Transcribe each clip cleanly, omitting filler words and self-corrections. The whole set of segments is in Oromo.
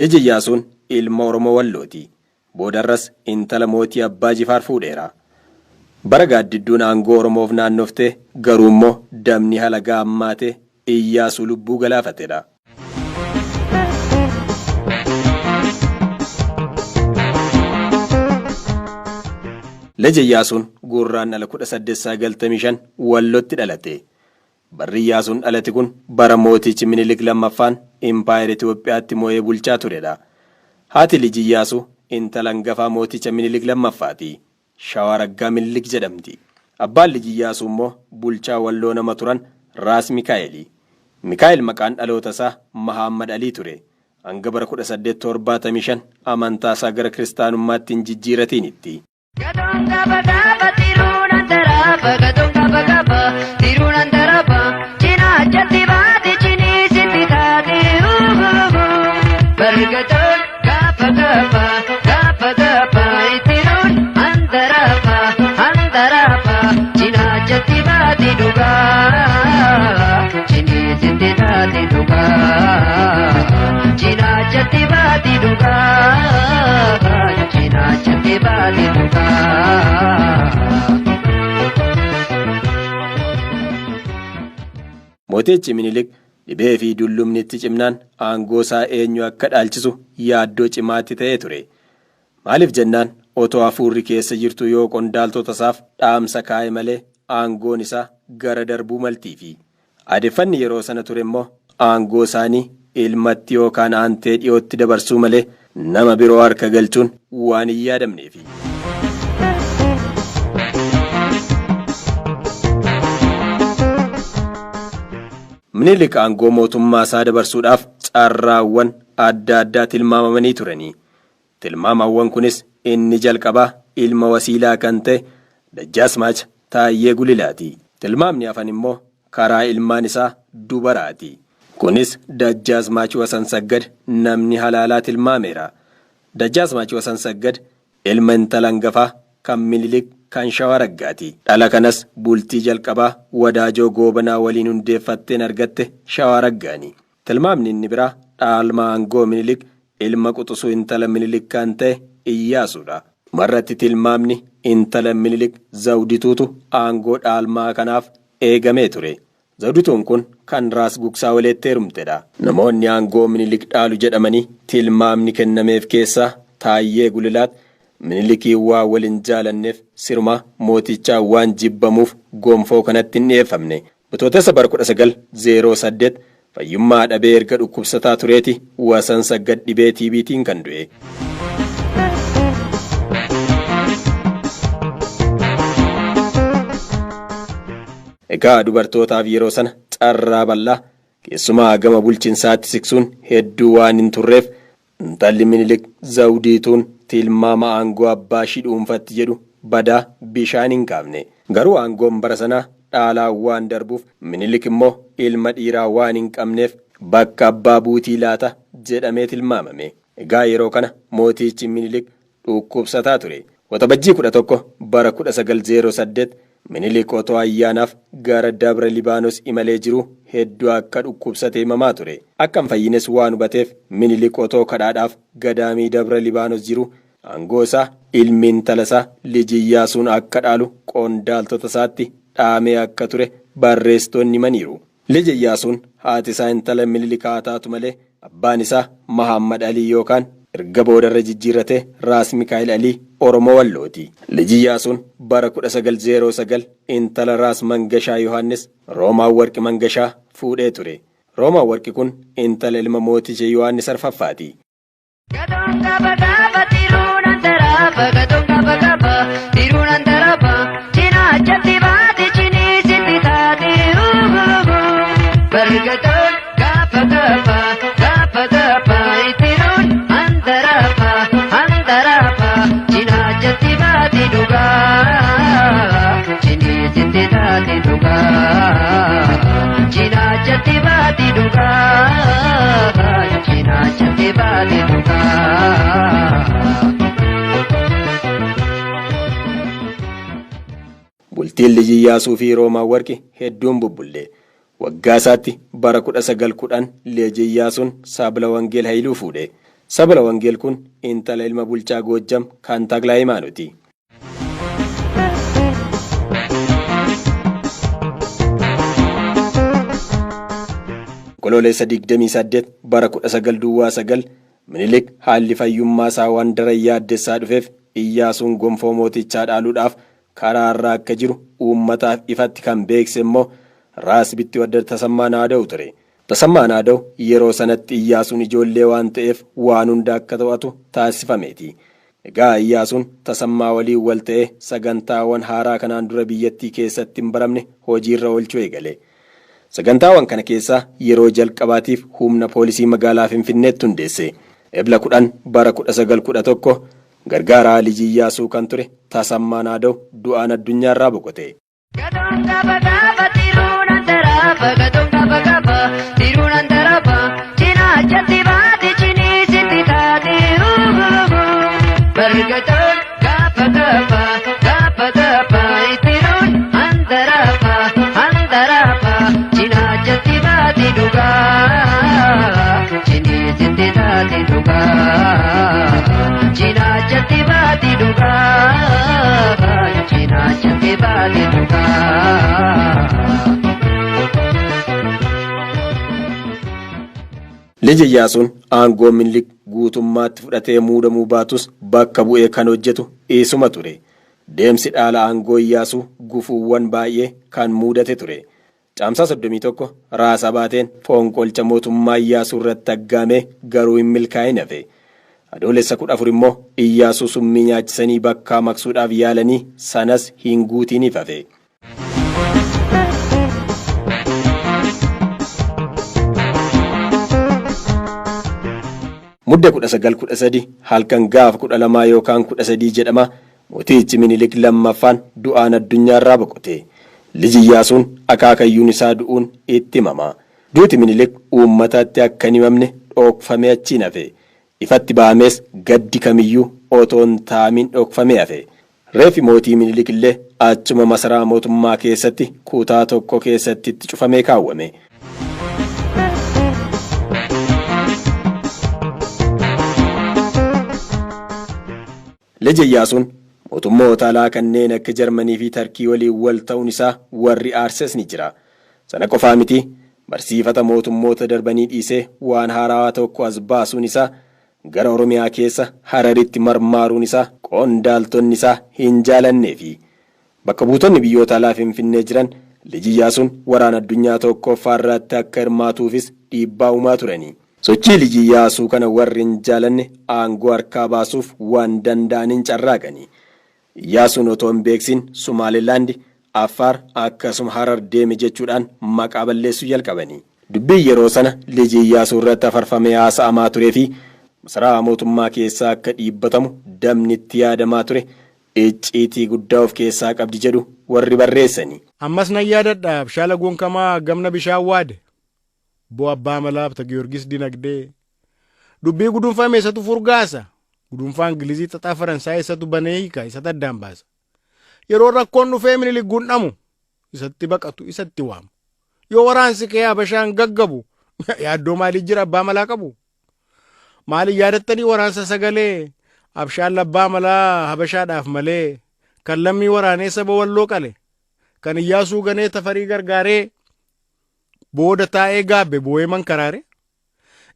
Iji Iyyaasuun ilma Oromoo Wallooti. Boodarras intala mootii Abbaa Jifaar fuudheera. Bara gaaddidduun aangoo Oromoof naannoftee garuu immoo damni halagaa ammaatee Iyyaasuu lubbuu galaafatedha. Lija Iyyaasuun gurraandhala 1895 Wallootti dhalate. Barri Iyyaasuun dhalate kun bara mootichi Minilik lammaffaan Impaayera Itoophiyaatti moo'ee bulchaa turedha. Haati liji Iyyaasuu intala hangafaa mooticha Minilik lammaffaati. Shawaaraggaa Minilik jedhamti. Abbaan liji Iyyaasuu immoo bulchaa Walloo nama turan Raas Mikaa'el. Mikaa'el maqaan dhaloota isaa Mahammad Alii ture. Hanga bara 1875 amantaa isaa gara kiristaanummaatti hin jijjiiratiinitti. Mootichi Minilik dhibee fi dullumnitti cimnaan aangoo isaa eenyu akka dhaalchisu yaaddoo cimaatti ta'ee ture. Maaliif jennaan otoo hafuurri keessa jirtu yoo qondaaltota isaaf dhaamsa kaa'e malee aangoon isaa gara darbuu maltiifi. Aadeffanni yeroo sana ture immoo aangoo isaanii ilmatti yookaan aantee dhiyootti dabarsuu malee nama biroo harka galchuun waan hin yaadamneefi. Minilik aangoo mootummaa isaa dabarsuudhaaf carraawwan adda addaa tilmaamamanii turanii. Tilmaamawwan kunis inni jalqabaa ilma wasiilaa kan ta'e Dajjaasmaach Taayyee Gulilaati. Tilmaamni hafan immoo karaa ilmaan isaa dubaraati. Kunis Dajjaasmaach Wasansaggad namni halaalaa tilmaameera. Dajjaasmaach Wasansaggad ilma intala hangafaa kan Minilik kan Shawaaraggaati. Dhala kanas bultii jalqabaa wadaajoo goobanaa waliin hundeeffatteen argatte Shawaaraggaani. Tilmaamni inni biraa dhaalma aangoo Minilik ilma quxisuu intala Minilik kan ta'e Iyyaasuudha. Marratti tilmaamni intala Minilik Zawdituutu aangoo dhaalmaa kanaaf eegamee ture. Zawdituun kun kan Raas Gugsaa waleetti heerumtedha. Namoonni aangoo Minilik dhaalu jedhamanii tilmaamni kennameef keessaa Taayyee Gulilaat Minilikii waan waliin jaalanneef sirma mootichaa waan jibbamuuf gonfoo kanatti hin dhiyeeffamne. Bitootessa bara 1908 fayyummaa dhabee erga dhukkubsataa tureeti Wasansaggad dhibee TB'tiin kan du'e. Egaa dubartootaaf yeroo sana carraa bal'aa keessumaa gama bulchiinsaatti siksuun hedduu waan hin turreef intalli Minilik Zawdituun tilmaama aangoo abbaa ishii dhuunfatti jedhu badaa bishaan hin qaafne. Garuu aangoon bara sanaa dhaalaan waan darbuuf Minilik immoo ilma dhiiraa waan hin qabneef bakka abbaa buutii laata jedhamee tilmaamame. Egaa yeroo kana mootichi Minilik dhukkubsataa ture. Waxabajjii 11 bara 1908 Minilik otoo ayyaanaaf gara Dabra Libaanos imalee jiru hedduu akka dhukkubsatee himamaa ture. Akka hin fayyines waan hubateef Minilik otoo kadhaadhaaf gadaamii Dabra Libaanos jiru aangoo isaa ilmi intala isaa liji Iyyaasuun akka dhaalu qondaaltota isaatti dhaamee akka ture barreessitoonni himaniiru. Liji Iyyaasuun haati isaa intala Minilik haa taatu malee abbaan isaa Mahammad Alii yookaan erga boodarra jijjiirratee Raas Mikaa'el Alii Oromoo Wallooti. Liji Iyyaasuun bara 1909 intala Raas Mangashaa Yohaannis Roomaa Warqi Mangashaa fuudhee ture. Roomaa Warqi kun intala ilma mooticha Yohaannis Arfaffaati. Bultiin liji Iyyaasuu fi Roomaa Warqi hedduun bubbulle. Waggaa isaatti bara 1910 liji Iyyaasuun Saabla Wangeel Haayiluu fuudhe. Sabala Wangeel kun intala ilma bulchaa Goojjam kan Taglaa Himaanuuti. Onkololeessa 28 bara 1909 Minilik haalli fayyummaa isaa waan daran yaaddessaa dhufeef Iyyaasuun gonfoo mootichaa dhaaluudhaaf karaa irra akka jiru uummataaf ifatti kan beekse immoo Raas Bittiwaddar Tasammaa Naada'u ture. Tasammaa Naada'u yeroo sanatti Iyyaasuun ijoollee waan ta'eef waan hunda akka to'atu taasifameeti. Egaa Iyyaasuun Tasammaa waliin wal ta'ee sagantaawwan haaraa kanaan dura biyyattii keessatti hin baramne hojiirra oolchuu eegale. Sagantaawwan kana keessaa yeroo jalqabaatiif humna poolisii magaalaa Finfinneetti hundeesse. Ebla 10 bara 1911 gargaaraa Liji Iyyaasuu kan ture Tasammaa Naada'u du'aan addunyaarraa boqote. Liji Iyyaasuun aangoo Minilik guutummaatti fudhatee muudamuu baatus bakka bu'ee kan hojjetu isuma ture. Deemsi dhaala aangoo Iyyaasuu gufuuwwan baay'ee kan muudate ture. Caamsaa 31 Raasa Baateen fonqolcha mootummaa Iyyaasuu irratti aggaamee garuu hin milkaa'in hafe. Adoolessa 14 immoo Iyyaasuu summii nyaachisanii bakkaa maqsuudhaaf yaalanii sanas hin guutiniif hafe. Mudda 1913 halkan gaafa 12 yookaan 13 jedhama mootichi Minilik lammaffaan du'aan addunyaarraa boqote. Liji Iyyaasuun akaakayyuun isaa du'uun itti himama. Duuti Minilik uummataatti akka hin himamne dhokfamee achiin hafe. Ifatti ba'amees gaddi kamiyyuu otoo hin taa'amin dhokfamee hafe. Reeffi mootii Minilik illee achuma masaraa mootummaa keessatti kutaa tokko keessatti itti cufamee kaawwame. Liji Iyyaasuun mootummoota alaa kanneen akka Jarmanii fi Tarkii waliin wal ta'uun isaa warri aarses ni jira. Sana qofaa miti barsiifata mootummoota darbanii dhiisee waan haarawaa tokko as baasuun isaa gara Oromiyaa keessa Hararitti marmaaruun isaa qondaaltonni isaa hin jaalannee fi bakka buutonni biyyoota alaa Finfinnee jiran Liji Iyyaasuun waraana addunyaa tokkoffaa irratti akka hirmaatuufis dhiibbaa uumaa turani. Sochii Liji Iyyaasuu kana warri hin jaalanne aangoo harkaa baasuuf waan danda'an hin carraaqani. Iyyaasuun otoo hin beeksin Sumaalilaandi, Affaar akkasuma Harar deeme jechuudhaan maqaa balleessuu jalqabani. Dubbii yeroo sana Liji Iyyaasuu irratti afarfamee haasa'amaa turee fi masaraa mootummaa keessaa akka dhiibbatamu damni itti yaadamaa ture icciitii guddaa of keessaa qabdi jedhu warri barreessani. Ammas nan yaadadha Abshaala Gonkamaa gamna bishaan waade. Bo abbaa malaaf ta Giyoorgis dinagdee. Dubbii gudunfame isatu furgaasa. Gudunfaa Ingilizii xaxaa Faransaay isatu banee hiika isatu addaan baasa. Yeroo rakkoon dhufee Minilik gundhamu isatti baqatu isatti waamu. Yoo waraansi kee Habashaan gaggabu yaaddoo maalii jira abbaa malaa qabu? Maaliif yaadattanii waraansa sagalee Abshaan abbaa malaa Habashaadhaaf malee kan lammii waraanee saba Walloo qale kan Iyyaasuu ganee Tafarii gargaaree booda taa'ee gaabbe boo'ee mankaraare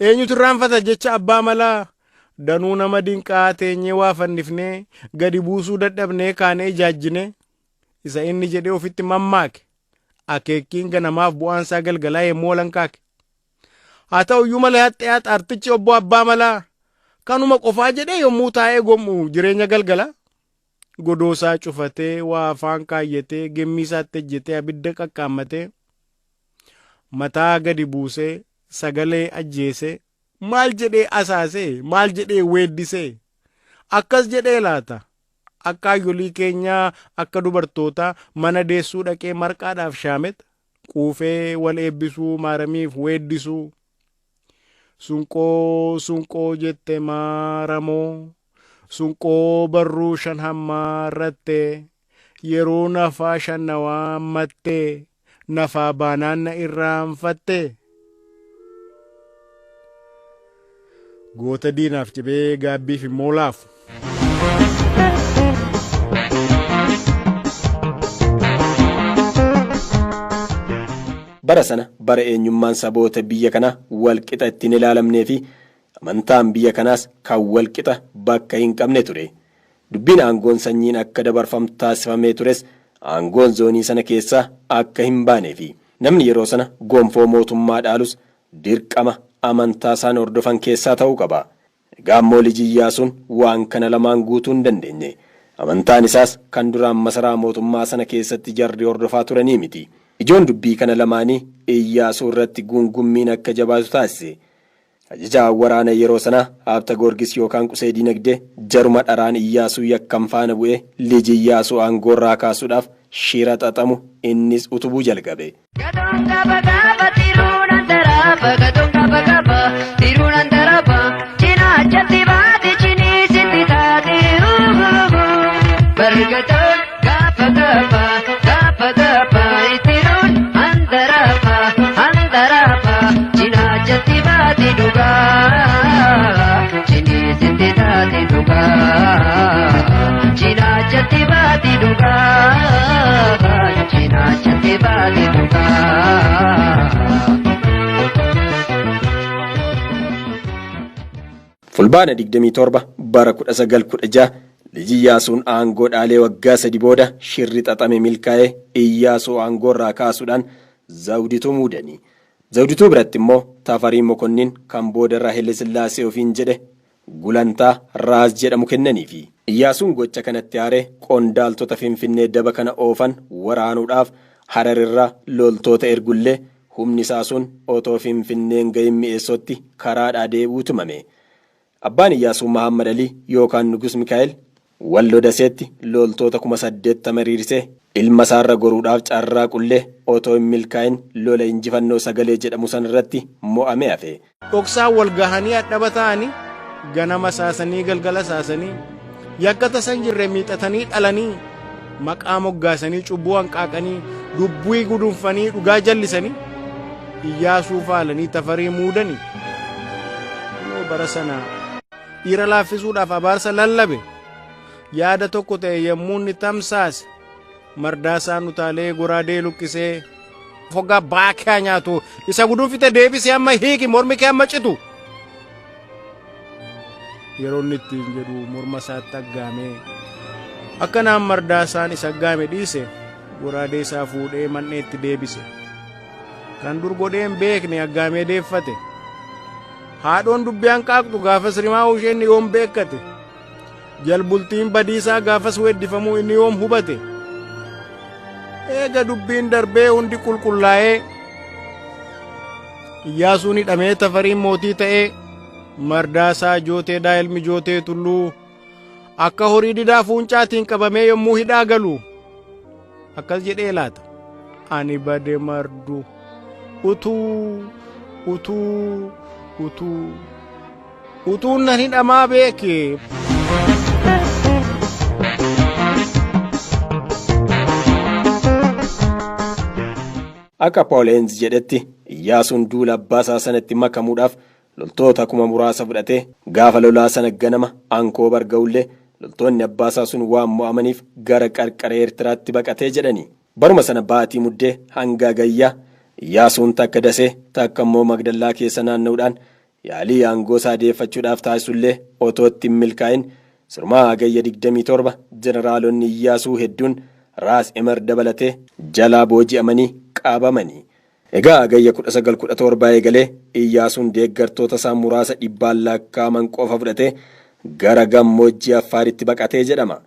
eenyutu irraanfata jecha abbaa malaa danuu nama dinqaa teenyee waa fannifnee gadi buusuu dadhabnee kaanee ijaajjine isa inni jedhee ofitti mammaake akeekkiin ganamaaf bu'aansaa galgalaa yemmuu walankaake. Haa ta'uyyuu malee haxxee xaartichi obbo abbaa malaa kanuma qofaa jedhee yommuu taa'ee gommu jireenya galgala godoosaa cufatee waa afaan kaayyatee gemmiisaatti ejjetee abidda qaqqaammatee mataa gadi buusee sagalee ajjeesee maal jedhee asaasee maal jedhee weeddisee akkas jedhee laata akka ayyolii keenyaa akka dubartootaa mana deessuu dhaqee marqaadhaaf shaamet quufee wal eebbisuu maaramiif weeddisuu sunqoo sunqoo jette maaramoo sunqoo barruu shan hammaarrattee yeroo nafaa shannawaa mattee nafaa baanaan na irraanfattee. goota diinaaf cibee gaabbiif immoo laafu. Bara sana bara eenyummaan saboota biyya kanaa walqixa ittiin ilaalamnee fi amantaan biyya kanaas kan walqixa bakka hin qabne ture. Dubbiin aangoon sanyiin akka dabarfamtu taasifamee tures aangoon zoonii sana keessaa akka hin baanee fi namni yeroo sana gonfoo mootummaa dhaalus dirqama amantaa isaan hordofan keessaa ta'uu qaba. Egaa immoo liji Iyyaasuun waan kana lamaan guutuu hin dandeenye. Amantaan isaas kan duraan masaraa mootummaa sana keessatti jarri hordofaa turanii miti. Ijoon dubbii kana lamaanii Iyyaasuu irratti gungummiin akka jabaatu taasise. Ajajaa waraana yeroo sanaa Habta Goorgis yookaan Qusee Dinagdee jaruma dharaan Iyyaasuu yakkan faana bu'ee liji Iyyaasuu aangoorraa kaasuudhaaf shira xaxamu innis utubuu jalqabe. Fulbaana 27 bara 1916 liji Iyyaasuun aangoo dhaalee waggaa 3 booda shirri xaxame milkaa'ee Iyyaasuu aangoorraa kaasuudhaan Zawdituu muudanii. Zawdituu biratti immoo Tafarii Mokonnin kan boodarraa Haile Sillaasee ofiin jedhe gulantaa Raas jedhamu kennaniifi. Iyyaasuun gocha kanatti aaree qondaaltota Finfinnee daba kana oofan waraanuudhaaf Hararirraa loltoota ergullee humni isaa sun otoo Finfinneen gahin mi'eessotti karaadhaa deebi'uu tumame. Abbaan Iyyaasuu Mahammad Alii yookaan Nugus Mikaa'el Walloo Daseetti loltoota 8,000 mariirsee ilma isaarra goruudhaaf carraa qullee otoo hin milkaa'in lola injifannoo Sagalee jedhamu san irratti mo'amee hafe. Dhoksaa wal gahanii hadhaba ta'anii ganama saasanii galgala saasanii yakka tasan jirre miixatanii dhalanii maqaa moggaasanii cubbuu hanqaaqanii dubbii gudunfanii dhugaa jallisanii Iyyaasuu faalanii Tafarii muudanii. Bara sana dhiira laaffisuudhaaf abaarsa lallabe yaada tokko ta'e yommuu inni tamsaase Mardaasaan utaalee goraadee luqqisee fogaa baakaa nyaatu isa gudunfite deebisee amma hiiki mormi kee amma citu. Yeroo inni ittiin jedhu morma isaatti aggaamee akkanaan Mardaasaan isa aggaame dhiise goraadee isaa fuudhee man'eetti deebise. Kan dur godheen beekne aggaamee deeffate. Haadhoon dubbii hanqaaqxu gaafas rimaa'uu isheen yoom beekkate. Jalbultiin badiisaa gaafas weeddifamuu inni yoom hubate. Eega dubbiin darbee hundi qulqullaa'ee Iyyaasuun hidhamee Tafariin mootii ta'ee Mardaasaa Jooteedhaa ilmi Jootee Tulluu akka horii didaa fuuncaatiin qabamee yommuu hidhaa galu akkas jedhee laata. Ani bade mardu utuun nan hidhamaa beeke. Akka Pooleenz jedhetti Iyyaasuun duula abbaasaa sanatti makamuudhaaf loltoota 10,000 fudhatee gaafa lolaa sana ganama Ankoobar ga'ullee loltoonni abbaasaa sun waan mo'amaniif gara qarqara Eertiraatti baqatee jedhani. Baruma sana baatii muddee hanga gayyaa Iyyaasuun takka Dasee takka immoo Magdallaa keessa naanna'uudhaan yaalii aangoo isaa deeffachuudhaaf taasisullee otoo itti hin milkaa'in sirmaa Hagayya 27 jeneraalonni Iyyaasuu hedduun Raas Emer dabalatee jalaa booji'amanii qabamanii. Egaa Hagayya 1917 eegalee Iyyaasuun deeggartoota isaa muraasa 100 lakkaa'aman qofa fudhatee gara gammoojjii Affaaritti baqatee jedhama.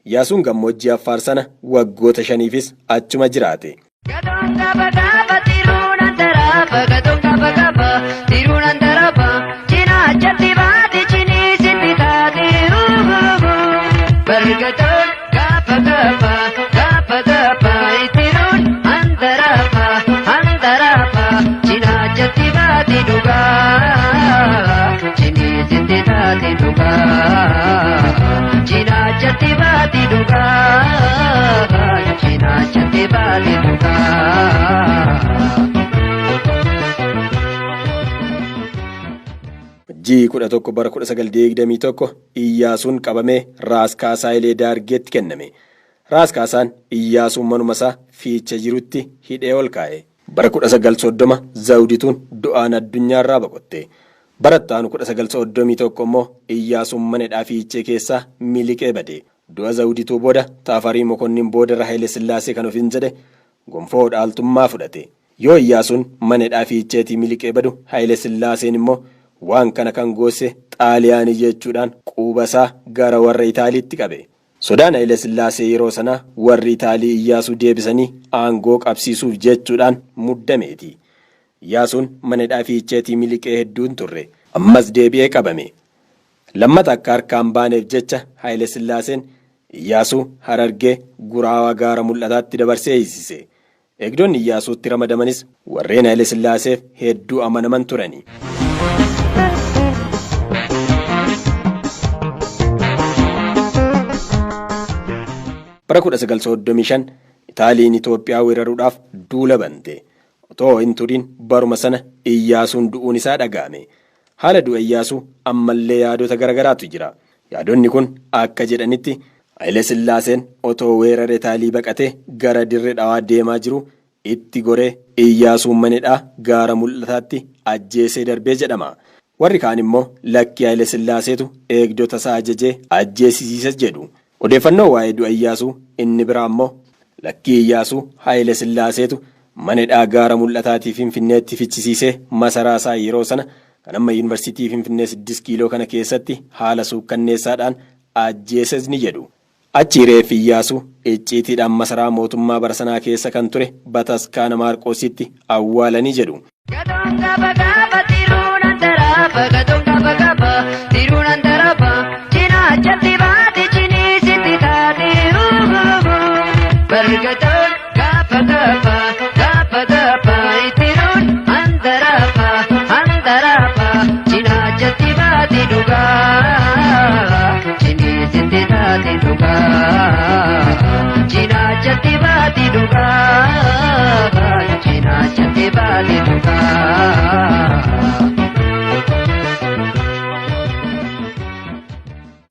Iyyaasuun gammoojjii Affaar sana waggoota 5fis achuma jiraate. 11 bara 1921 Iyyaasuun qabamee Raas Kaasaayilee Daargeetti kenname. Raas Kaasaan Iyyaasuun manuma isaa fiicha jirutti hidhee ol kaa'e. Bara 1930 Zawdituun du'aan addunyaarraa boqotte. Bara 1931 immoo Iyyaasuun mana fiichee keessaa miliqee bade. Du'a Zawdituu booda Taafarii Mokonnin booda Haayile Sillaasee kan ofiin jedhe gonfoo dhaaltummaa fudhate. Yoo Iyyaasuun mana fiicheetii miliqee badu Haayile Sillaaseen immoo waan kana kan goose Xaaliyaanii jechuudhaan qubasaa gara warra Itaaliitti qabe. Sodaan Haayile Sillaasee yeroo sana warri Itaalii Iyyaasuu deebisanii aangoo qabsiisuuf jechuudhaan muddameeti. Iyyaasuun mana fiicheetii miliqee hedduun turre. Ammas deebi'ee qabame. Lammata akka harkaan baaneef jecha Haayile Sillaaseen Iyyaasuu Harargee Guraawaa gaara mul'ataatti dabarsee hiisise. Eegdonni Iyyaasuutti ramadamanis warreen Haayile Sillaaseef hedduu amanaman turani. Bara 1935 Itaaliin Itoophiyaa weeraruudhaaf duula bante. Otoo hin turin baruma sana Iyyaasuun du'uun isaa dhaga'ame. Haala du'a Iyyaasuu ammallee yaadota garagaraatu jira. Yaadonni kun akka jedhanitti Haayile Sillaaseen otoo weerara Itaalii baqatee gara dirree dhawaa deemaa jiru itti goree Iyyaasuun manedhaa gaara mul'ataatti ajjeesee darbee jedhama. Warri kaan immoo lakkii Haayile Sillaaseetu eegdota isaa ajajee ajjeesisiisa jedhu. Odeeffannoo waa'ee du'a Iyyaasuu inni biraa immoo lakkii Iyyaasuu Haayile Sillaaseetu manedhaa gaara mul'ataatii Finfinneetti fichisiisee masaraa isaa yeroo sana kan amma yuunivarsiitii Finfinnee 6 kiiloo kana keessatti haala suukkanneessaadhaan ajjeeses ni jedhu. Achi reeffi Iyyaasuu icciitiidhaan masaraa mootummaa bara sanaa keessa kan ture Bataskaana Maarqoositti awwaalanii jedhu.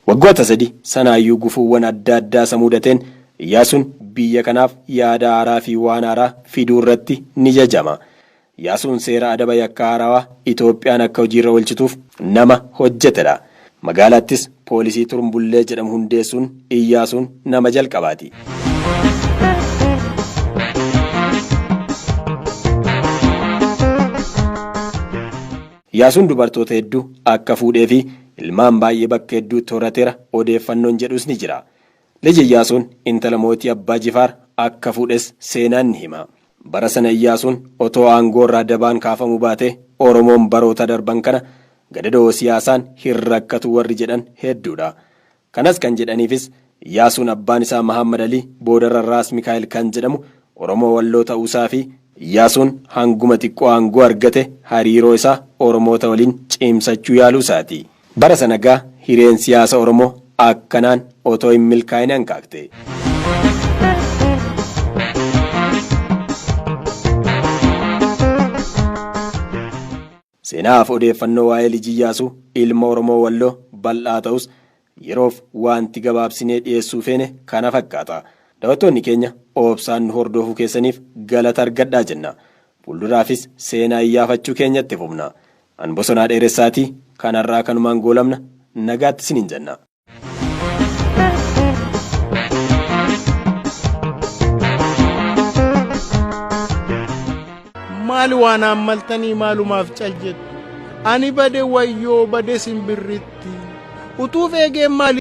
Waggoota 3 sanaayyuu gufuuwwan adda addaa isa mudateen Iyyaasuun biyya kanaaf yaada haaraa fi waan haaraa fiduu irratti ni jajama. Iyyaasuun seera adaba yakkaa haarawaa Itoophiyaan akka hojiirra oolchituuf nama hojjetedha. Magaalaattis poolisii Turumbullee jedhamu hundeessuun Iyyaasuun nama jalqabaati. Iyyaasuun dubartoota hedduu akka fuudhee fi ilmaan baay'ee bakka hedduutti horateera odeeffannoon jedhus ni jira. Liji Iyyaasuun intala mootii Abbaa Jifaar akka fuudhes seenaan ni hima. Bara sana Iyyaasuun otoo aangoo irraa dabaan kaafamuu baatee Oromoon baroota darban kana gadadoo siyaasaan hin rakkatu warri jedhan hedduudha. Kanas kan jedhaniifis Iyyaasuun abbaan isaa Mahammad Alii booda Raas Mikaa'el kan jedhamu Oromoo Walloo ta'uusaa fi Iyyaasuun hanguma xiqqoo aangoo argate hariiroo isaa Oromoota waliin cimsachuu yaaluu isaati. Bara sana gaa hireen siyaasa Oromoo akkanaan otoo hin milkaa'in hanqaaqte. Seenaaf odeeffannoo waa'ee Liji Iyyaasuu ilma Oromoo Walloo bal'aa ta'us yeroof wanti gabaabsinee dhiyeessuu feene kana fakkaata. Daawwattoonni keenya obsaan hordofuu keessaniif galata argadhaa jenna. Fuulduraafis seenaa iyyaafachuu keenyatti fufna. An Bosonaa Dheeressaatii kanarraa kanumaan goolamna nagaatti isiniin jenna. Maali waan ammaltanii maalumaaf cal jettu? Ani bade wayyoo bade simbirritti utuuf eegeen maali?